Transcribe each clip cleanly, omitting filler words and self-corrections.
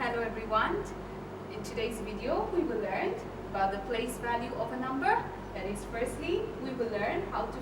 Hello everyone. In today's video we will learn about the place value of a number. That is, firstly we will learn how to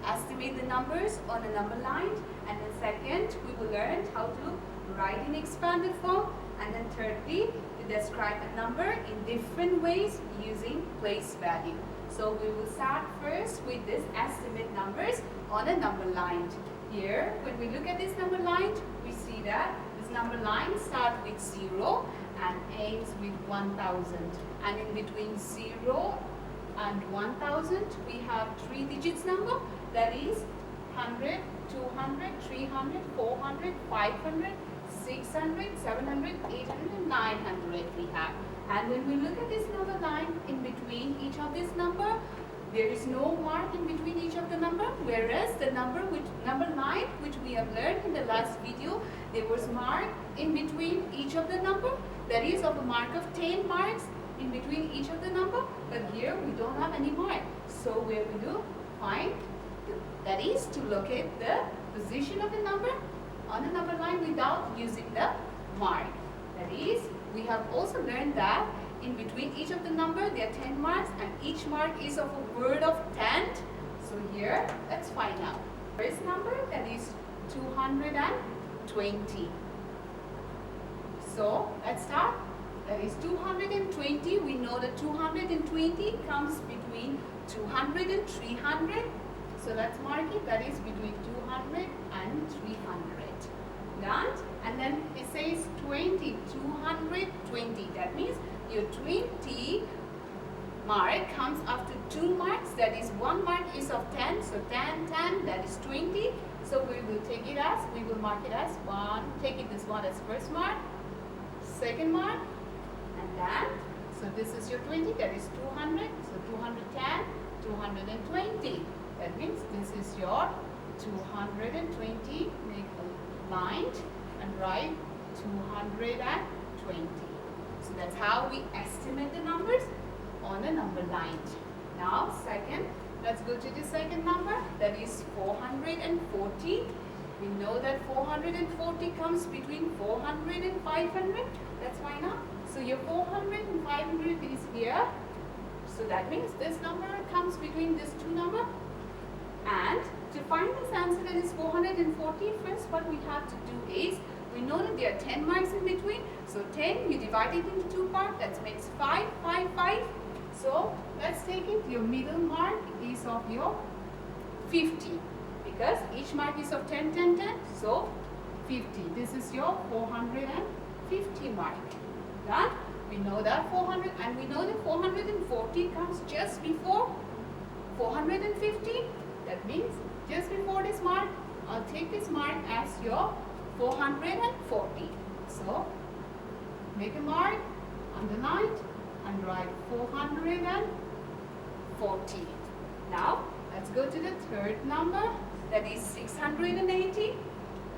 estimate the numbers on a number line, and then second we will learn how to write in expanded form, and then thirdly to describe a number in different ways using place value. So we will start first with this estimate numbers on a number line. Here when we look at this number line, we see that this number line starts with 0 and ends with 1000, and in between 0 and 1000 we have 3 digits number, that is 100, 200, 300, 400, 500, 600, 700, 800 and 900 we have. And when we look at this number line, in between each of this number there is no mark in between each of the number, whereas the number line which we have learned in the last video, there was mark in between each of the number, that is of a mark of 10 marks in between each of the number, but here we don't have any mark. So where we do find, that is to locate the position of the number on a number line without using the mark. That is, we have also learned that in between each of the number there are 10 marks, and each mark is of a word of 10. So here let's find out. First number, that is 220. So let's start. That is 220. We know that 220 comes between 200 and 300. So let's mark it. That is between 200 and 300. Done. And then it says 20. 220. That means your 20 mark comes after 2 marks. That is, 1 mark is of 10. So 10, 10. That is 20. So we will take it as, we will mark it as 1. Take it this one as first mark, second mark, and then, so this is your 20, that is 200, so 210, 220. That means this is your 220, make a line and write 220. So that's how we estimate the numbers on a number line. Now second, let's go to the second number, that is 440. We know that 440 comes between 400 and 500. Let's find out. So your 400 and 500 is here. So that means this number comes between these two numbers. And to find this answer, that is 440, first what we have to do is, we know that there are 10 marks in between. So 10, you divide it into 2 parts. That makes 5, 5, 5. So let's take it. Your middle mark is of your 50. Because each mark is of 10, 10, 10, so 50. This is your 450 mark. Done? We know that 400, and we know that 440 comes just before 450. That means just before this mark, I'll take this mark as your 440. So make a mark, underline, and write 440. Now let's go to the third number. That is 680.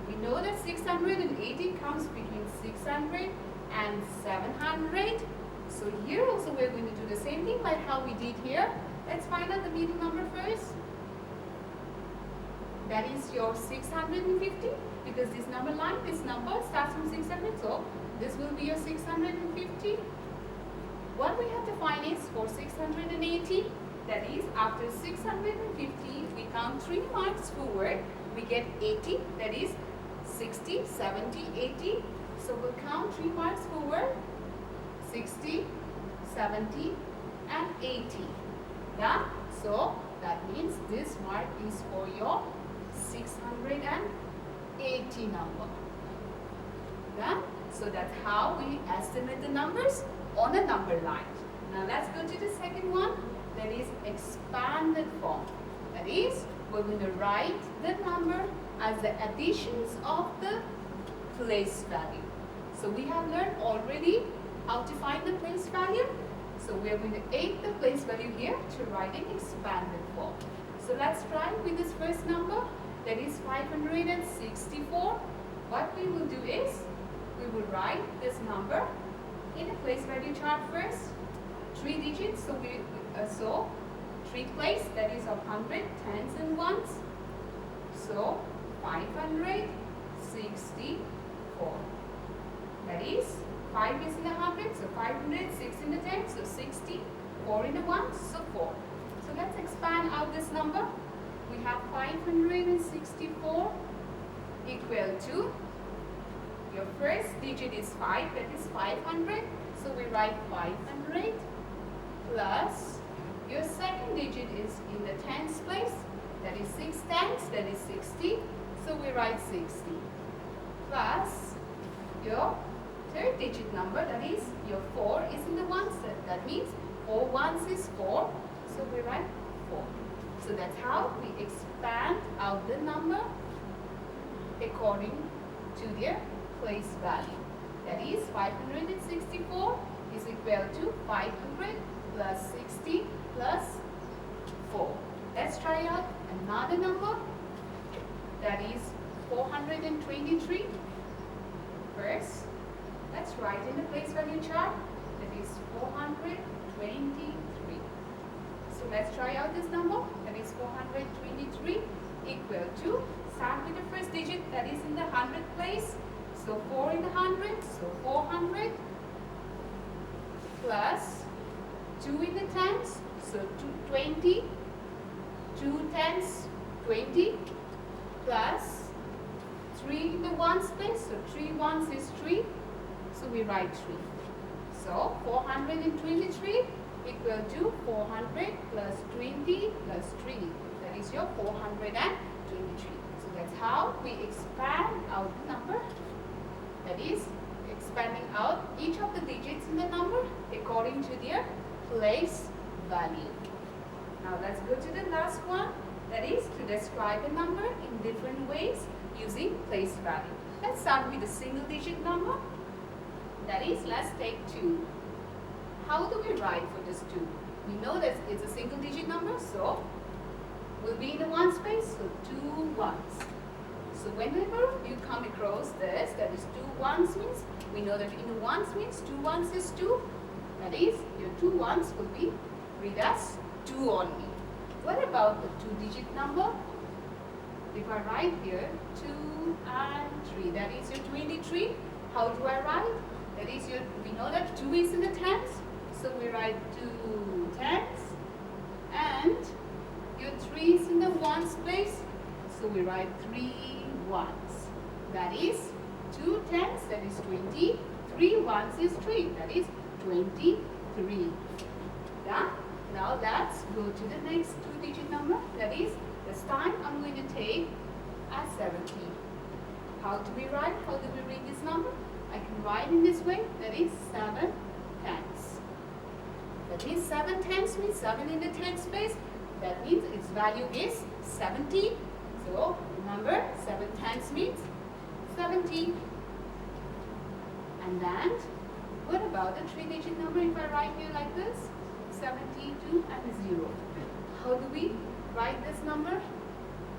We know that 680 comes between 600 and 700. So here also we're going to do the same thing like how we did here. Let's find out the middle number first. That is your 650, because this number line, this number starts from 600. So this will be your 650. What we have to find is for 680. That is, after 650, we count 3 marks forward, we get 80, that is 60, 70, 80. So we'll count 3 marks forward, 60, 70, and 80. Done? So that means this mark is for your 680 number. Done? So that's how we estimate the numbers on a number line. Now let's go to the second one. That is expanded form. That is, we're going to write the number as the additions of the place value. So we have learned already how to find the place value. So we are going to add the place value here to write in expanded form. So let's try with this first number. That is 564. What we will do is, we will write this number in a place value chart first. 3 digits, so 3 place, that is of 100, tens and ones. So 564. That is 5 is in the 100, so 500, 6 in the 10, so 60, 4 in the 1, so 4. So let's expand out this number. We have 564 equal to, your first digit is 5, that is 500. So we write 500 plus, your second digit is in the tens place, that is 6 tens, that is 60. So we write 60 plus your third digit number, that is your 4 is in the ones, that means 4 ones is 4. So we write 4. So that's how we expand out the number according to their place value. That is 564 is equal to 500 plus 60 plus 4. Let's try out another number. That is 423. First, let's write in the place value chart. That is 423. So let's try out this number. That is 423 equal to, start with the first digit, that is in the 100 place. So 4 in the 100, so 400 plus 2 in the tens, so 20, 2 tens, 20 plus 3 in the ones place, so 3 ones is 3, so we write 3. So 423 equal to 400 plus 20 plus 3, that is your 423. So that's how we expand out the number, that is expanding out each of the digits in the number according to their place value. Now let's go to the last one, that is to describe a number in different ways using place value. Let's start with a single digit number, that is, let's take 2. How do we write for this 2? We know that it's a single digit number, so we'll be in the ones place, so 2 ones. So whenever you come across this, that is 2 ones means, we know that in the ones means 2 ones is 2. That is, your 2 ones will be read as 2 only. What about the 2-digit number? If I write here 2 and 3, that is your 23. How do I write? That is your, we know that 2 is in the tens, so we write 2 tens, and your 3 is in the ones place, so we write 3 ones. That is 2 tens, that is 20. 3 ones is 3, that is 23. Done? Now let's go to the next 2-digit number. That is, this time I'm going to take as 70. How do we write? How do we read this number? I can write in this way. That is 7 tens. That is 7 tens means 7 in the tens space. That means its value is 70. So remember, 7 tens means 70. And then, what about the 3-digit number if I write here like this? 72 and 0. How do we write this number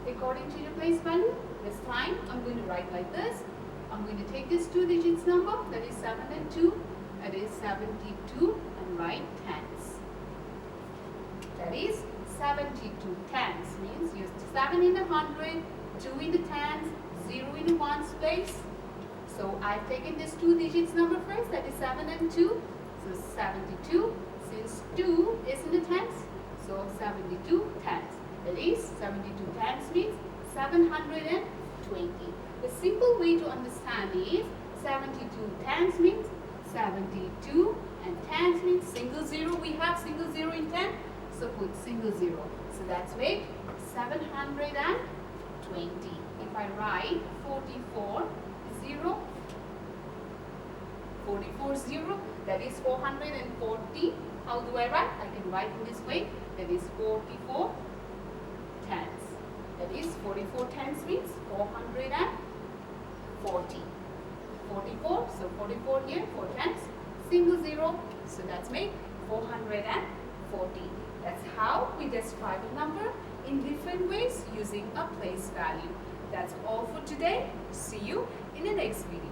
according to your place value? This time, I'm going to write like this. I'm going to take this 2 digits number, that is 7 and 2, that is 72, and write tens. That is 72 tens means you 7 in the 100, 2 in the tens, 0 in the ones place. So I've taken this 2 digits number first, that is 7 and 2, so 72. Since 2 is in the tens, so 72 tens. That is 72 tens means 720. The simple way to understand is 72 tens means 72 and tens means single 0. We have single 0 in 10, so put single 0. So that's way 720. If I write 44 0, 44 0, that is 440. How do I write? I can write in this way. That is 44 tens. That is 44 tens means 440. 44, so 44 here, 4 tens, single 0, so that's made 440. That's how we describe a number in different ways using a place value. That's all for today. See you in the next video.